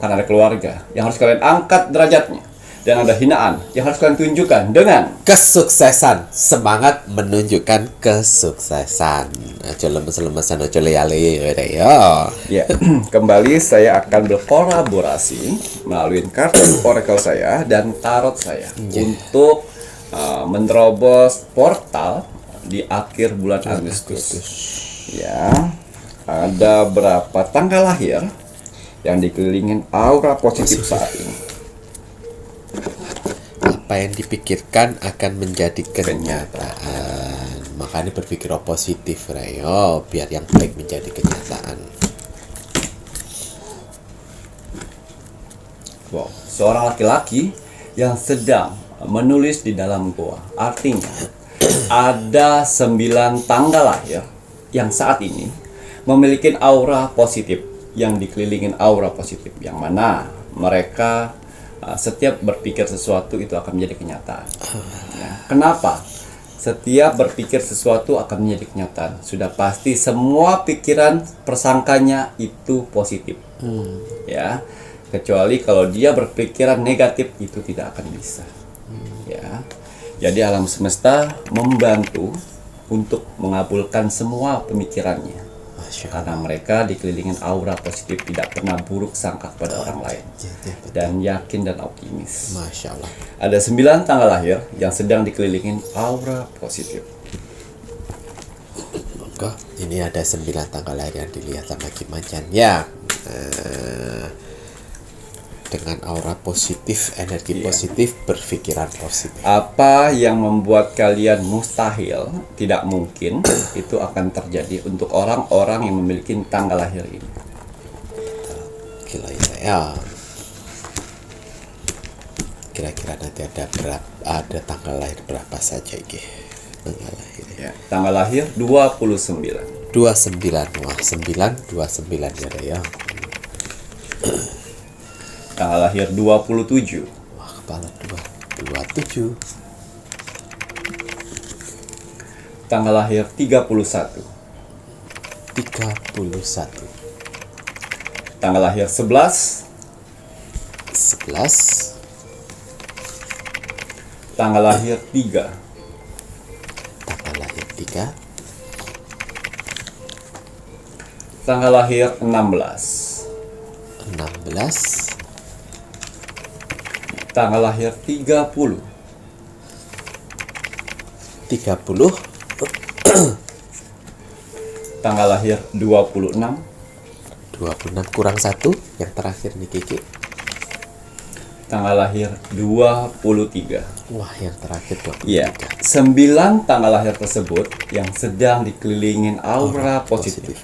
Karena ada keluarga yang harus kalian angkat derajatnya, dan ada hinaan yang harus kalian tunjukkan dengan kesuksesan. Semangat menunjukkan kesuksesan. Aja lemes-lemesan, aja lea-lea ya. ya. Kembali saya akan berkolaborasi melalui kartu oracle saya dan tarot saya untuk menerobos portal di akhir bulan Agustus. Ya, ada berapa tanggal lahir yang dikelilingin aura positif saat ini. Apa yang dipikirkan akan menjadi kenyataan. Makanya berpikir positif, Rayo, biar yang baik menjadi kenyataan. Wow, seorang laki-laki yang sedang menulis di dalam goa. Artinya ada 9 tanggal lahir yang saat ini memiliki aura positif, yang dikelilingin aura positif, yang mana mereka setiap berpikir sesuatu itu akan menjadi kenyataan. Ya. Kenapa? Setiap berpikir sesuatu akan menjadi kenyataan. Sudah pasti semua pikiran persangkanya itu positif. Ya. Kecuali kalau dia berpikiran negatif itu tidak akan bisa. Ya. Jadi alam semesta membantu untuk mengabulkan semua pemikirannya. Karena mereka dikelilingin aura positif, tidak pernah buruk sangka kepada orang lain, dan yakin dan optimis. Masya Allah. Ada 9 tanggal lahir yang sedang dikelilingin aura positif. Maka ini ada 9 tanggal lahir yang dilihat sama Kim Macan. Ya, dengan aura positif, energi positif, berpikiran positif. Apa yang membuat kalian mustahil, tidak mungkin, itu akan terjadi untuk orang-orang yang memiliki tanggal lahir ini. Gila ya. Kira-kira nanti ada tanggal lahir berapa saja iki? Tanggal lahir. Ya, tanggal lahir 29. 29. Wah, 929 ya. Tanggal lahir 27. Wah, kepala 27. Tanggal lahir 31. 31. Tanggal lahir 11. 11. Tanggal lahir 3. Tanggal lahir 3. Tanggal lahir 16. 16. Tanggal lahir 30. 30. Tanggal lahir 26. 26 kurang 1 yang terakhir nih Kiki. Tanggal lahir 23. Wah, yang terakhir 23. Ya, 9 tanggal lahir tersebut yang sedang dikelilingin aura positif.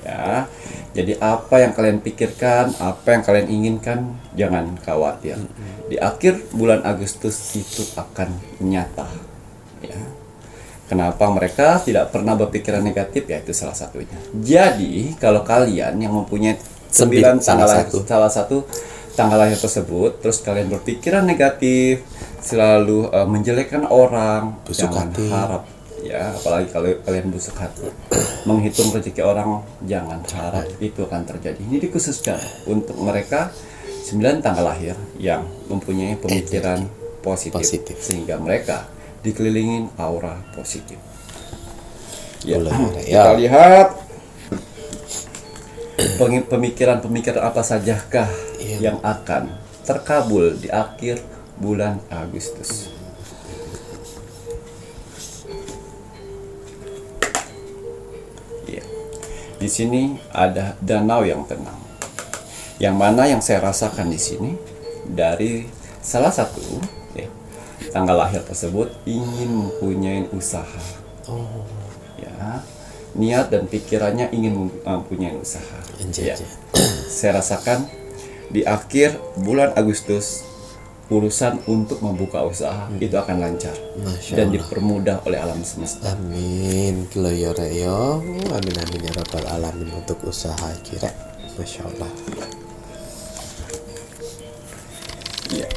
Ya, jadi apa yang kalian pikirkan, apa yang kalian inginkan, jangan khawatir. Di akhir bulan Agustus itu akan nyata. Ya. Kenapa mereka tidak pernah berpikiran negatif? Ya, itu salah satunya. Jadi, kalau kalian yang mempunyai 9 tanggal lahir, salah satu tanggal lahir tersebut, terus kalian berpikiran negatif, selalu menjelekkan orang, busuk jangan hati. harap. Ya, apalagi kalau kalian busuk hati, menghitung rezeki orang, jangan harap itu akan terjadi. Ini dikhususkan untuk mereka 9 tanggal lahir yang mempunyai pemikiran positif, sehingga mereka dikelilingin aura positif. Ya, kita lihat pemikiran-pemikiran apa sajakah yang akan terkabul di akhir bulan Agustus. Di sini ada danau yang tenang. Yang mana yang saya rasakan di sini dari salah satu tanggal lahir tersebut ingin mempunyai usaha. Ya, niat dan pikirannya ingin mempunyai usaha. Ya. Saya rasakan di akhir bulan Agustus urusan untuk membuka usaha itu akan lancar dan dipermudah oleh alam semesta. Amin. Amin amin ya rabbal alamin untuk usaha kira. Masya Allah. Iya.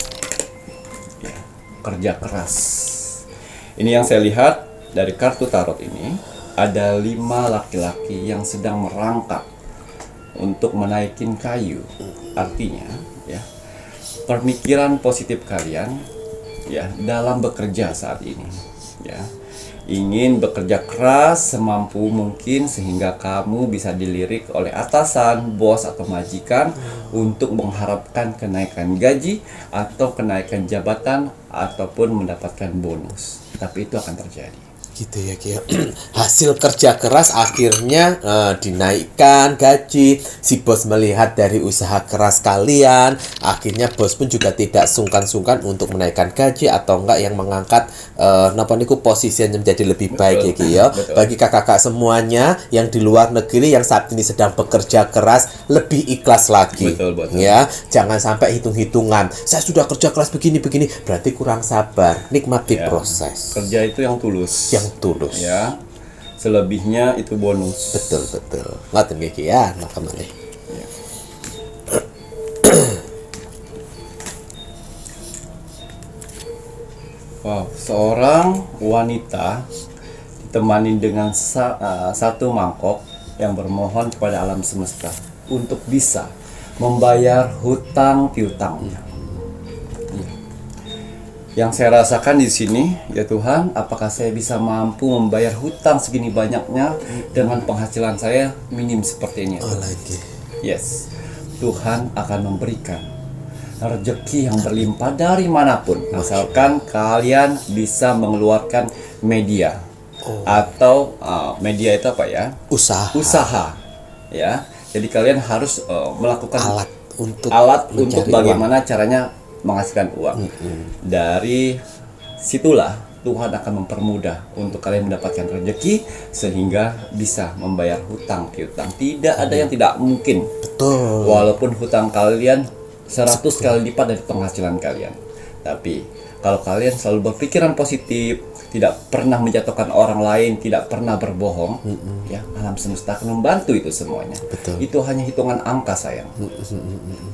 Ya. Kerja keras. Ini yang saya lihat dari kartu tarot ini, ada 5 laki-laki yang sedang merangkak untuk menaikin kayu. Artinya, ya, pemikiran positif kalian ya dalam bekerja saat ini, ya, ingin bekerja keras semampu mungkin sehingga kamu bisa dilirik oleh atasan, bos atau majikan untuk mengharapkan kenaikan gaji atau kenaikan jabatan ataupun mendapatkan bonus. Tapi itu akan terjadi. Gitu ya Kia. Hasil kerja keras akhirnya dinaikkan gaji. Si bos melihat dari usaha keras kalian, akhirnya bos pun juga tidak sungkan-sungkan untuk menaikkan gaji atau enggak yang mengangkat posisinya menjadi lebih baik ya Kia. Bagi kakak-kakak semuanya yang di luar negeri yang saat ini sedang bekerja keras, lebih ikhlas lagi. Betul. Ya, jangan sampai hitung-hitungan. Saya sudah kerja keras begini, berarti kurang sabar. Nikmati proses. Kerja itu yang tulus. Tulus Ya, selebihnya itu bonus. betul ngaten iki ya makamane. Wow, seorang wanita ditemani dengan satu mangkok yang bermohon kepada alam semesta untuk bisa membayar hutang piutangnya. Yang saya rasakan di sini, ya Tuhan, apakah saya bisa mampu membayar hutang segini banyaknya dengan penghasilan saya minim seperti ini? Lagi. Yes, Tuhan akan memberikan rezeki yang berlimpah dari manapun, asalkan kalian bisa mengeluarkan media atau media itu apa ya? Usaha, ya. Jadi kalian harus melakukan Alat untuk untuk bagaimana caranya menghasilkan uang. Dari situlah Tuhan akan mempermudah untuk kalian mendapatkan rezeki sehingga bisa membayar hutang piutang. Tidak ada yang tidak mungkin. Betul. Walaupun hutang kalian 100 kali lipat dari penghasilan kalian. Tapi kalau kalian selalu berpikiran positif, tidak pernah menjatuhkan orang lain, tidak pernah berbohong, ya alam semesta akan membantu itu semuanya. Betul. Itu hanya hitungan angka, sayang.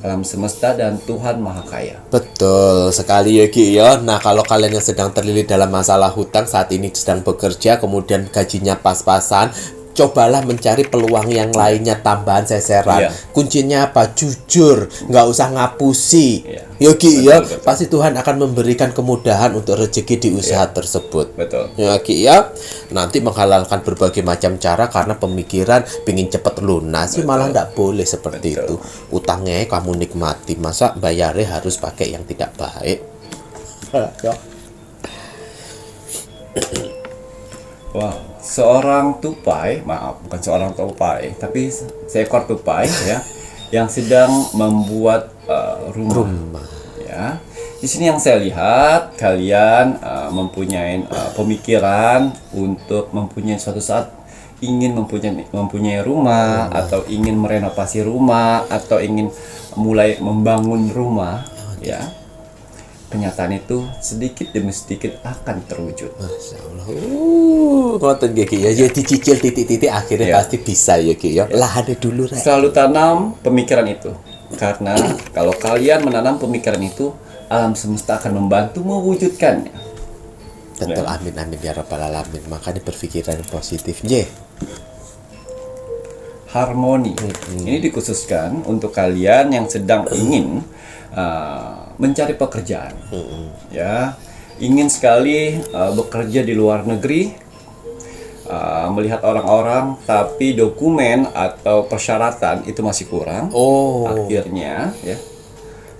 Alam semesta dan Tuhan Maha Kaya. Betul sekali ya Ki ya. Nah, kalau kalian yang sedang terlilit dalam masalah hutang, saat ini sedang bekerja, kemudian gajinya pas-pasan, cobalah mencari peluang yang lainnya, tambahan seseran. Iya. Kuncinya apa? Jujur, nggak usah ngapusi. Iya. Ya Ki ya, Betul. pasti Tuhan akan memberikan kemudahan untuk rezeki di usaha tersebut. Betul. Ya Ki ya, nanti menghalalkan berbagai macam cara karena pemikiran pingin cepet lunas, malah nggak boleh seperti itu. Utangnya kamu nikmati, masa bayarnya harus pakai yang tidak baik. Ya. Wow, seorang tupai, maaf, bukan seorang tupai, tapi seekor tupai ya, yang sedang membuat rumah. Ya, di sini yang saya lihat kalian mempunyai pemikiran untuk mempunyai suatu saat ingin mempunyai rumah atau ingin merenovasi rumah atau ingin mulai membangun rumah, ya. Kenyataan itu sedikit demi sedikit akan terwujud. Masya Allah. Ngoten Ki ya. Ya dicicil titik-titik akhirnya Ya. pasti bisa ya Ki ya. Lahane dulu rek. Selalu tanam pemikiran itu. Karena kalau kalian menanam pemikiran itu, alam semesta akan membantu mewujudkannya. Betul, amin amin ya rabbal alamin. Makanya berpikiran positif. Ye. Harmoni. Ini dikhususkan untuk kalian yang sedang ingin mencari pekerjaan. Ya, ingin sekali bekerja di luar negeri, melihat orang-orang, tapi dokumen atau persyaratan itu masih kurang. Akhirnya, ya,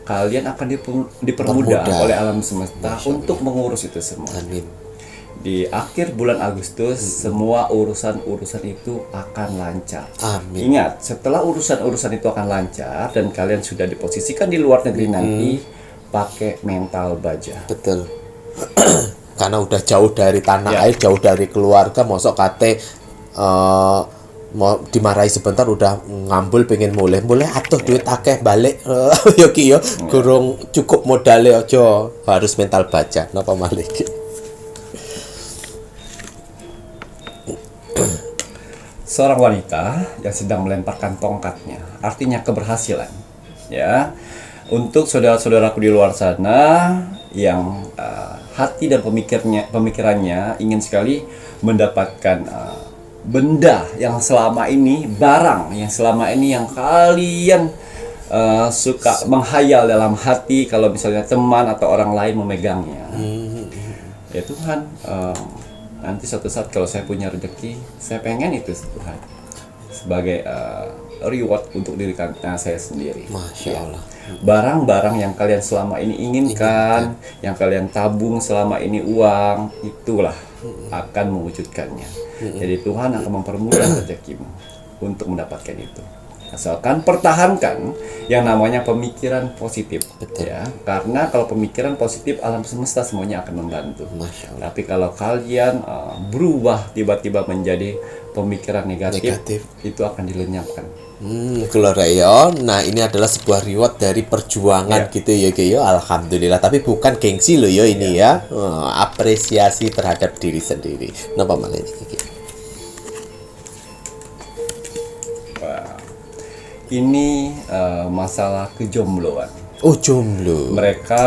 kalian akan dipermudah Permudah. oleh alam semesta untuk mengurus itu semua. Amin. Di akhir bulan Agustus, semua urusan-urusan itu akan lancar. Amin. Ingat, setelah urusan-urusan itu akan lancar dan kalian sudah diposisikan di luar negeri nanti, pakai mental baja. Betul. Karena udah jauh dari tanah Ya. air, jauh dari keluarga, mosok kate mau dimarahi sebentar udah ngambul pengen mulai atuh duit akeh balik. Yo Ki yo, gurung cukup modalnya aja, harus mental baja. Napa malih Ki? Seorang wanita yang sedang melemparkan tongkatnya, artinya keberhasilan. Ya, untuk saudara-saudaraku di luar sana yang hati dan pemikirannya ingin sekali mendapatkan benda yang selama ini, barang yang selama ini yang kalian suka menghayal dalam hati, kalau misalnya teman atau orang lain memegangnya. Ya Tuhan, nanti suatu saat kalau saya punya rezeki, saya pengen itu Tuhan sebagai reward untuk diri saya sendiri. Masya Allah. Barang-barang yang kalian selama ini inginkan, yang kalian tabung selama ini uang, itulah akan mewujudkannya. Jadi Tuhan akan mempermudah rezekimu untuk mendapatkan itu. Asalkan pertahankan yang namanya pemikiran positif. Betul. Ya, karena kalau pemikiran positif, alam semesta semuanya akan membantu. Masya Allah. Tapi kalau kalian berubah tiba-tiba menjadi pemikiran negatif, itu akan dilenyapkan. Keluar ya. Nah, ini adalah sebuah reward dari perjuangan gitu ya Ki ya. Alhamdulillah. Tapi bukan gengsi loh ya ini ya. Apresiasi terhadap diri sendiri. Napa malah ini Ki? Wah, ini masalah kejombloan. Oh, jomblo. Mereka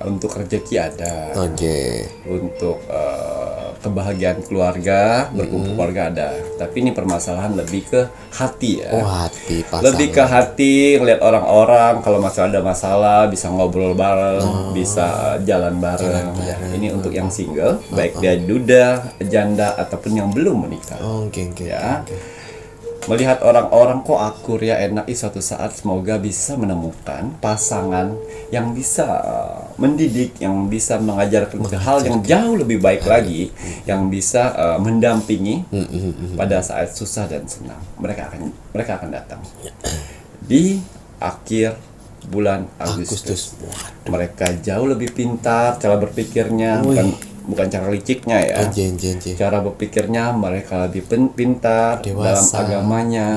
untuk rezeki ada, Oke. untuk kebahagiaan keluarga, berkumpul keluarga ada. Tapi ini permasalahan lebih ke hati ya. Oh, hati pasangan. Lebih ke hati, ngeliat orang-orang kalau ada masalah bisa ngobrol bareng, bisa jalan bareng. Ya, ini untuk yang single, baik dia duda, janda ataupun yang belum menikah. Oh, oke. Ya. Melihat orang-orang kok akur ya, enak, suatu saat semoga bisa menemukan pasangan yang bisa mendidik, yang bisa mengajarkan hal yang jauh lebih baik lagi, yang bisa mendampingi pada saat susah dan senang. Mereka akan datang di akhir bulan Agustus. Mereka jauh lebih pintar cara berpikirnya, bukan cara liciknya ya. Cara berpikirnya mereka lebih pintar, dewasa, dalam agamanya.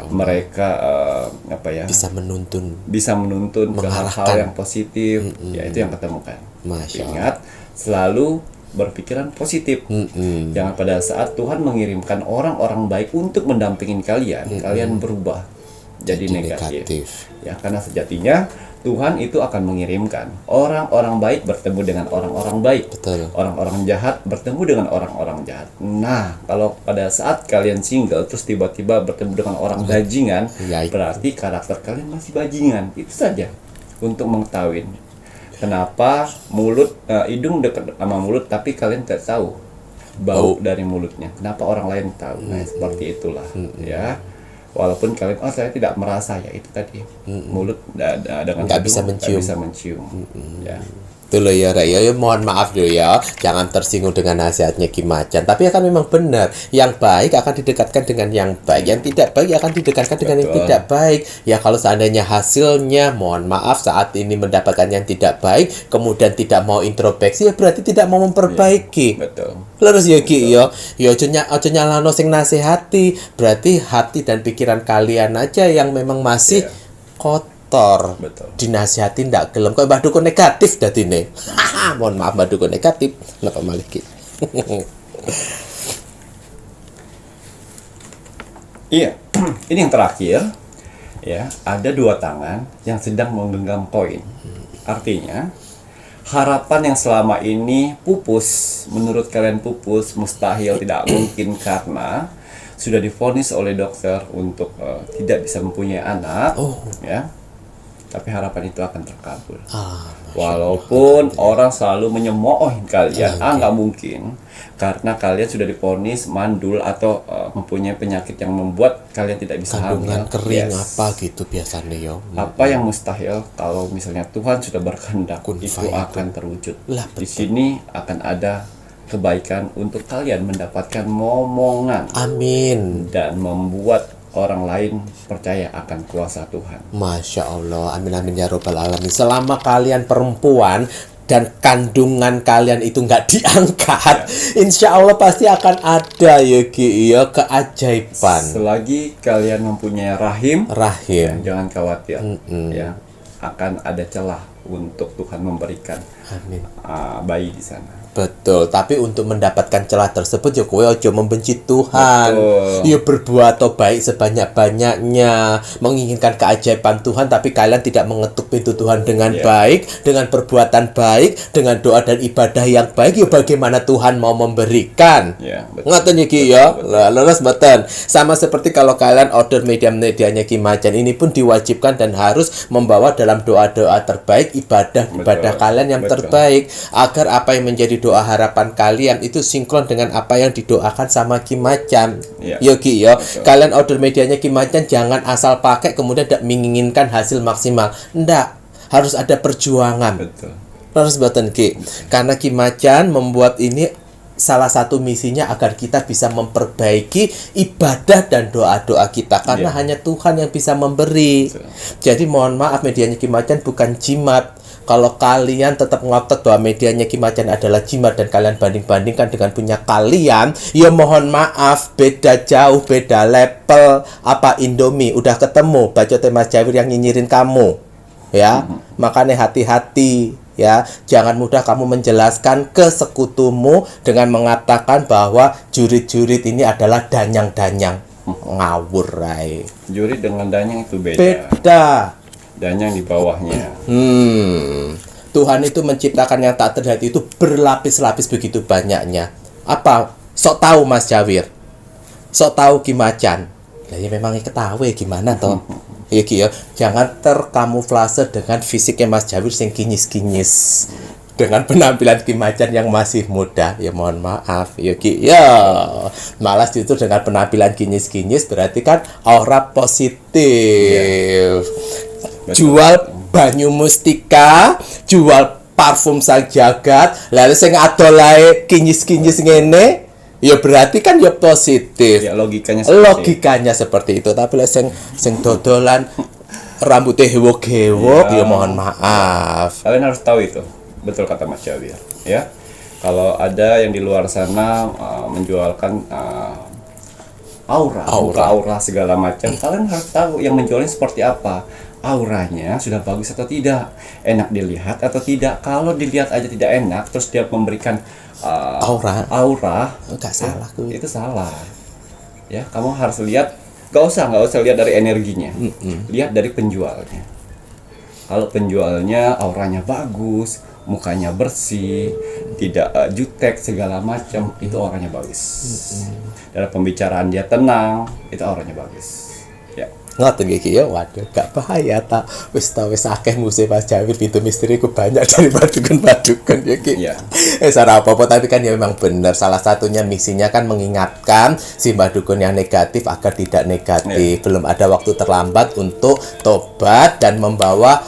Mereka bisa menuntun ke hal-hal yang positif. Ya, itu yang ketemukan. Ingat, selalu berpikiran positif. Jangan pada saat Tuhan mengirimkan orang-orang baik untuk mendampingin kalian, kalian berubah jadi negatif. Ya, karena sejatinya Tuhan itu akan mengirimkan orang-orang baik bertemu dengan orang-orang baik. Betul. Orang-orang jahat bertemu dengan orang-orang jahat. Nah, kalau pada saat kalian single terus tiba-tiba bertemu dengan orang bajingan, berarti karakter kalian masih bajingan. Itu saja untuk mengetahui kenapa hidung dekat sama mulut tapi kalian tidak tahu bau dari mulutnya. Kenapa orang lain tahu? Nah, seperti itulah ya. Walaupun kalian, saya tidak merasa, ya itu tadi mulut dengan nggak bisa mencium. Ya. Itu loh ya, Ray. Ya, mohon maaf loh ya, jangan tersinggung dengan nasihatnya Ki Macan. Tapi akan memang benar, yang baik akan didekatkan dengan yang baik, yang tidak baik akan didekatkan dengan yang tidak baik. Ya kalau seandainya hasilnya, mohon maaf, saat ini mendapatkan yang tidak baik, kemudian tidak mau introspeksi, ya berarti tidak mau memperbaiki. Betul. Terus ya Ki, ya ojo nyalano sing nasihati, berarti hati dan pikiran kalian aja yang memang masih kotor. Betul. Dinasihati ndak gelem, kok Mbah Dukun negatif dadine. Mohon maaf Mbah Dukun negatif. Napa malih Ki? Iya. Ini yang terakhir. Ya, ada dua tangan yang sedang menggenggam koin. Artinya harapan yang selama ini pupus, menurut kalian pupus, mustahil, tidak mungkin karena sudah divonis oleh dokter untuk tidak bisa mempunyai anak, ya. Tapi harapan itu akan terkabul. Walaupun orang selalu menyemoohin kalian, nggak mungkin, karena kalian sudah divonis mandul atau mempunyai penyakit yang membuat kalian tidak bisa kandungan hamil. Kering apa gitu biasanya yo. Apa yang mustahil kalau misalnya Tuhan sudah berkehendak itu akan terwujud. Di sini akan ada kebaikan untuk kalian mendapatkan momongan. Amin. Dan membuat orang lain percaya akan kuasa Tuhan. Masya Allah, amin amin ya robbal alamin. Selama kalian perempuan dan kandungan kalian itu nggak diangkat, insya Allah pasti akan ada ya Ki, ya keajaiban. Selagi kalian mempunyai rahim, ya, jangan khawatir, ya akan ada celah untuk Tuhan memberikan bayi di sana. Betul, tapi untuk mendapatkan celah tersebut ya kowe aja membenci Tuhan. Ya berbuat baik sebanyak-banyaknya, menginginkan keajaiban Tuhan, tapi kalian tidak mengetuk pintu Tuhan dengan baik, dengan perbuatan baik, dengan doa dan ibadah yang baik, ya bagaimana Tuhan mau memberikan? Ngoten iki ya. Lah leres mboten. Sama seperti kalau kalian order media-medianya Ki Macan, ini pun diwajibkan dan harus membawa dalam doa-doa terbaik, ibadah kalian yang terbaik, agar apa yang menjadi doa harapan kalian itu sinkron dengan apa yang didoakan sama Ki Macan. Yo Ki yo, kalian order medianya Ki Macan jangan asal pakai kemudian tidak menginginkan hasil maksimal. Ndak, harus ada perjuangan. Harus boten Ki. Karena Ki Macan membuat ini salah satu misinya agar kita bisa memperbaiki ibadah dan doa-doa kita, karena hanya Tuhan yang bisa memberi. Jadi mohon maaf, medianya Ki Macan bukan jimat. Kalau kalian tetap ngotot bahwa medianya Ki Macan adalah jimat dan kalian banding-bandingkan dengan punya kalian, ya mohon maaf, beda jauh, beda level. Apa Indomie udah ketemu bacotnya Mas Jawir yang nyinyirin kamu, ya. Makanya hati-hati, ya. Jangan mudah kamu menjelaskan ke sekutumu dengan mengatakan bahwa jurit-jurit ini adalah danyang-danyang. Ngawur, Rai. Jurit dengan danyang itu beda. Beda. dan yang di bawahnya. Tuhan itu menciptakan yang tak terlihat itu berlapis-lapis begitu banyaknya. Apa? Sok tahu Mas Jawir. Sok tahu Kimacan. Ya, ya memang ketahui gimana toh. Ya Ki ya, jangan terkamuflase dengan fisiknya Mas Jawir sing kinyis-kinyis. Dengan penampilan Kimacan yang masih muda, ya mohon maaf, ya Ki. Ya, malas justru dengan penampilan kinyis-kinyis berarti kan aura positif. Jual banyu mustika, jual parfum sang jagat, lalu sing adol ae kinyis-kinyis ngene, ya berarti kan ya positif. Ya, Logikanya seperti itu. Tapi lek sing dodolan rambutnya hewok-hewok, ya mohon maaf. Kalian harus tahu itu. Betul kata Mas Jawir, ya. Kalau ada yang di luar sana menjualkan aura segala macam, kalian harus tahu yang menjualnya seperti apa. Auranya sudah bagus atau tidak, enak dilihat atau tidak. Kalau dilihat aja tidak enak, terus dia memberikan aura, Enggak salah tuh. itu salah. Ya, kamu harus lihat. Gak usah lihat dari energinya, lihat dari penjualnya. Kalau penjualnya auranya bagus, mukanya bersih, tidak jutek segala macam, itu auranya bagus. Dalam pembicaraan dia tenang, itu auranya bagus. Ya. Ngoten iki ya, waduh, gak bahaya ta. Wis akeh musuh Mas Jawir, pintu misteri ku banyak dari badukun ya Ki. Iya. Salah apa-apa tapi kan ya memang benar. Salah satunya misinya kan mengingatkan si badukun yang negatif agar tidak negatif. Belum ada waktu terlambat untuk tobat dan membawa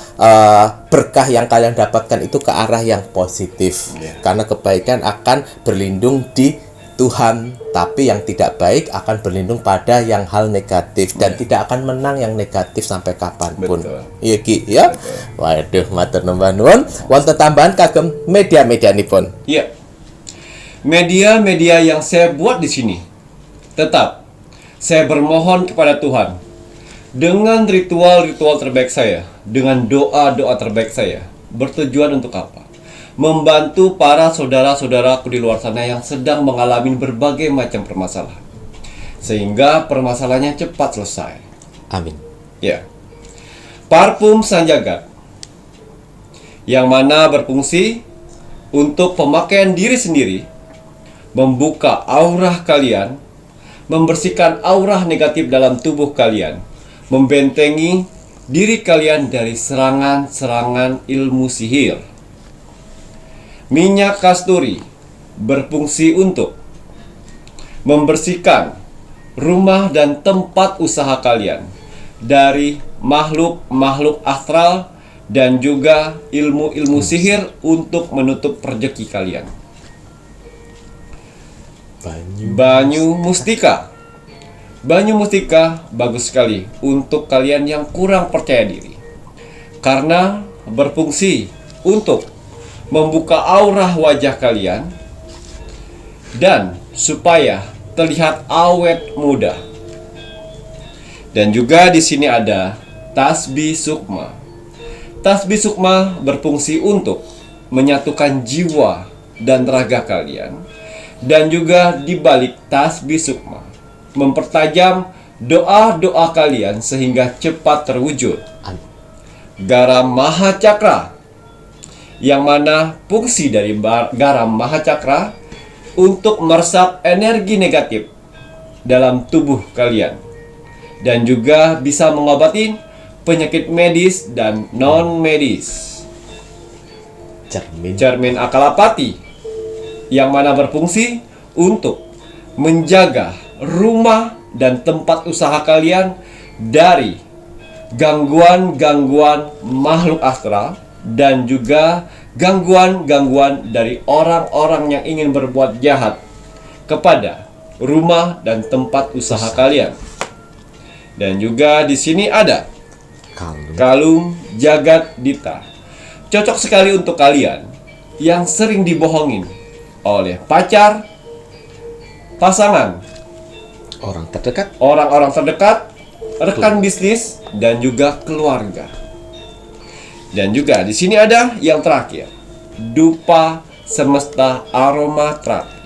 berkah yang kalian dapatkan itu ke arah yang positif. Karena kebaikan akan berlindung di Tuhan, tapi yang tidak baik akan berlindung pada yang hal negatif dan tidak akan menang yang negatif sampai kapanpun. Iya Ki ya. Waduh, matur nuwun. Wonten tambahan kagem media-media nipun. Iya. Media-media yang saya buat di sini, tetap saya bermohon kepada Tuhan dengan ritual-ritual terbaik saya, dengan doa-doa terbaik saya, bertujuan untuk apa? Membantu para saudara-saudaraku di luar sana yang sedang mengalami berbagai macam permasalahan, sehingga permasalahannya cepat selesai. Amin. Ya. Parfum sang jagat, yang mana berfungsi untuk pemakaian diri sendiri, membuka aura kalian, membersihkan aura negatif dalam tubuh kalian, membentengi diri kalian dari serangan-serangan ilmu sihir. Minyak kasturi berfungsi untuk membersihkan rumah dan tempat usaha kalian dari makhluk-makhluk astral dan juga ilmu-ilmu sihir untuk menutup rezeki kalian. Banyu mustika. Banyu mustika bagus sekali untuk kalian yang kurang percaya diri, karena berfungsi untuk membuka aura wajah kalian dan supaya terlihat awet muda. Dan juga di sini ada tasbih sukma. Tasbih sukma berfungsi untuk menyatukan jiwa dan raga kalian, dan juga di balik tasbih sukma mempertajam doa-doa kalian sehingga cepat terwujud. Garam Mahacakra, yang mana fungsi dari garam Mahacakra untuk meresap energi negatif dalam tubuh kalian, dan juga bisa mengobati penyakit medis dan non medis. Cermin Akalapati, yang mana berfungsi untuk menjaga rumah dan tempat usaha kalian dari gangguan-gangguan makhluk astral dan juga gangguan-gangguan dari orang-orang yang ingin berbuat jahat kepada rumah dan tempat usaha kalian. Dan juga di sini ada kalung jagat dita. Cocok sekali untuk kalian yang sering dibohongin oleh pacar, pasangan, orang-orang terdekat, rekan bisnis, dan juga keluarga. Dan juga di sini ada yang terakhir, dupa semesta aroma terapi.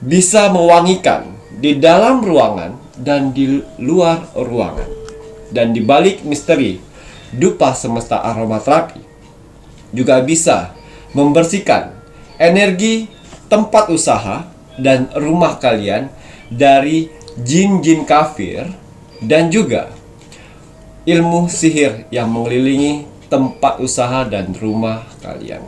Bisa mewangikan di dalam ruangan dan di luar ruangan. dan di balik misteri dupa semesta aromaterapi juga bisa membersihkan energi tempat usaha dan rumah kalian dari jin-jin kafir dan juga ilmu sihir yang mengelilingi tempat usaha dan rumah kalian.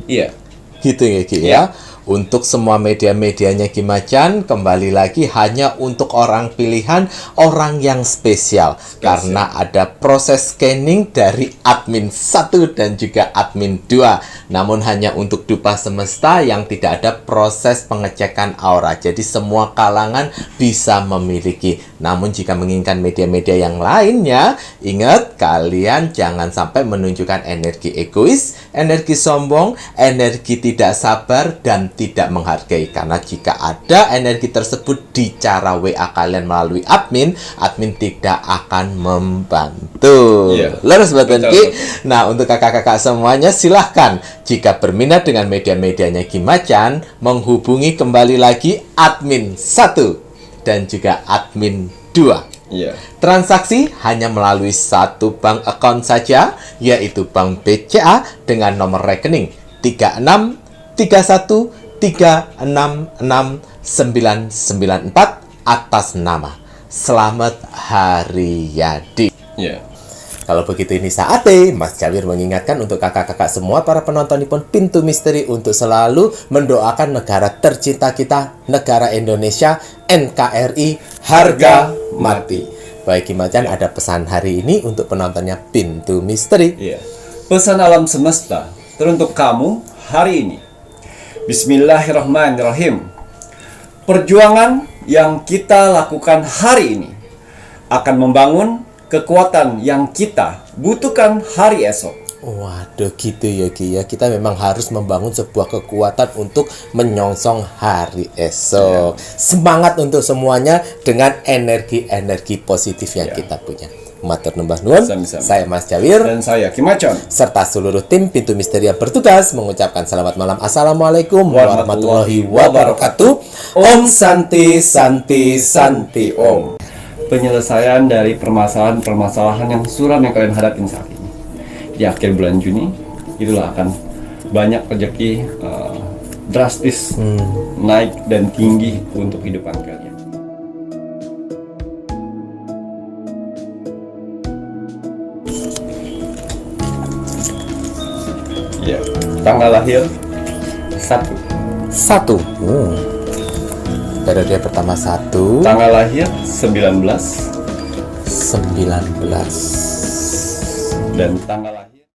Iya. Gitu ya Ki ya. Untuk semua media-medianya Ki Macan kembali lagi hanya untuk orang pilihan, orang yang spesial. Karena ada proses scanning dari admin 1 dan juga admin 2. Namun hanya untuk dupa semesta yang tidak ada proses pengecekan aura. Jadi semua kalangan bisa memiliki. Namun jika menginginkan media-media yang lainnya, ingat kalian jangan sampai menunjukkan energi egois, energi sombong, energi tidak sabar dan tidak menghargai. Karena jika ada energi tersebut di cara WA kalian melalui admin, admin tidak akan membantu. Lurus Sobat Ki. Nah, untuk kakak-kakak semuanya silahkan jika berminat dengan media-medianya Ki Macan, menghubungi kembali lagi admin 1 dan juga admin 2. Transaksi hanya melalui satu bank account saja, yaitu Bank BCA dengan nomor rekening 3631366994 atas nama Selamat Haryadi. Kalau begitu ini saatnya Mas Jawir mengingatkan untuk kakak-kakak semua para penonton pun Pintu Misteri untuk selalu mendoakan negara tercinta kita, negara Indonesia, NKRI, harga mati. Baik Ki Macan, ada pesan hari ini untuk penontonnya Pintu Misteri. Pesan alam semesta teruntuk kamu hari ini. Bismillahirrahmanirrahim. Perjuangan yang kita lakukan hari ini akan membangun kekuatan yang kita butuhkan hari esok. Waduh, gitu ya Ki ya. Kita memang harus membangun sebuah kekuatan untuk menyongsong hari esok. Semangat untuk semuanya dengan energi-energi positif yang kita punya. Matur numbah nuwun. Saya Mas Jawir dan saya Ki Macan serta seluruh tim Pintu Misteri yang bertugas mengucapkan selamat malam. Assalamualaikum warahmatullahi wabarakatuh. Om Santi Santi Santi Om. Penyelesaian dari permasalahan-permasalahan yang suram yang kalian hadapin saat ini di akhir bulan Juni, itulah akan banyak rezeki drastis naik dan tinggi untuk kehidupan kalian. Tanggal lahir 1. Periode pertama 1. Tanggal lahir 19. Dan tanggal lahir